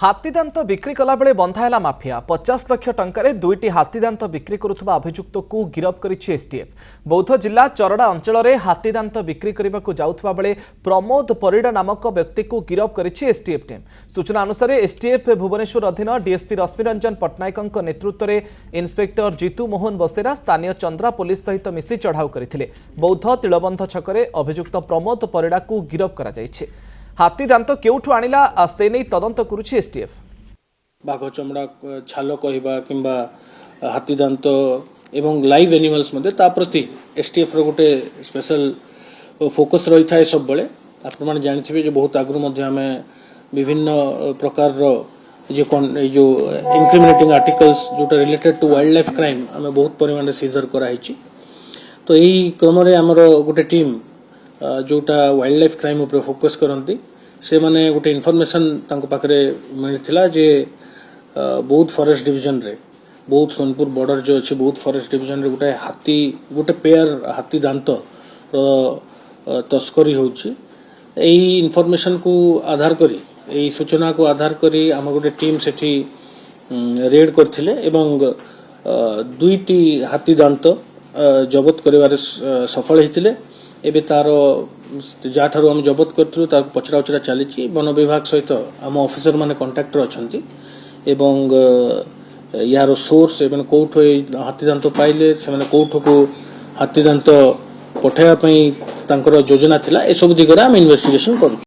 हाथीदांत बिक्री कला बेले बंधायला माफिया 50 लाख टंकार दुईटी हाथीदांत बिक्री करुवा अभियुक्त को गिरफ करिछि एसटीएफ। बौद्ध जिला चरड़ा अंचल में हाथीदांत बिक्री करने को जाउथबा बेले प्रमोद परिडा नामक व्यक्ति को गिरफ करिछि एसटीएफ टीम। सूचना अनुसार एसटीएफ भुवनेश्वर अधीन डीएसपी रश्मिरंजन पट्टनायक नेतृत्व में इन्स्पेक्टर जीतू मोहन बसेरा स्थानीय चंद्रा पुलिस सहित मिसी चढ़ाऊ करते। बौद्ध तिलबंध छकरे अभियुक्त प्रमोद परिडा को गिरफ करा जायछि। हाथीदांत केउठु आनिला से नहीं तदंत करुछि एसटीएफ। बाघ चमड़ा छाल कहवा किंबा हाथीदांत एवं लाइव एनिमल्स मध्य ता प्रति एसटीएफ रो गोटे स्पेशल फोकस रही था सब बेले। आपण माने जानिथिबे जे बहुत आगु मध्य हमें विभिन्न प्रकार रो जो इंक्रिमिनेटिंग आर्टिकल्स जोटा related to wildlife crime हमें बहुत परिमाण रे सीजर कराइछि। तो एही क्रम रे हमर गोटे टीम जोटा वाइल्ड लाइफ क्राइम ऊपर फोकस करती से माने गोटे इनफॉरमेशन तांको पाखरे मिलथिला जे बौद्ध फॉरेस्ट डिवीजन रे बौद्ध सोनपुर बॉर्डर जो अच्छे बौद्ध फॉरेस्ट डिवीजन रे गोटे पेयर हाथी दांत तस्करी होची। एही इनफॉरमेशन को आधार करी एही सूचना को आधार करी हम गोटे टीम सेठी रेड करथिले एवं दुईटी हाथी दांत जबत करिवारे सफल हेतिले। एबे तार जाठारु हम जबत करथु तार पचरा उचरा चली वन विभाग सहित आम ऑफिसर माने कांटेक्ट अछंती एवं यार सोर्स एवं कोठो हाथीदांत पाइले से माने कोठो को हाथीदांत पठाइबा पई तांकर योजना थिला ए सब दिगरा हम इन्वेस्टिगेशन करू।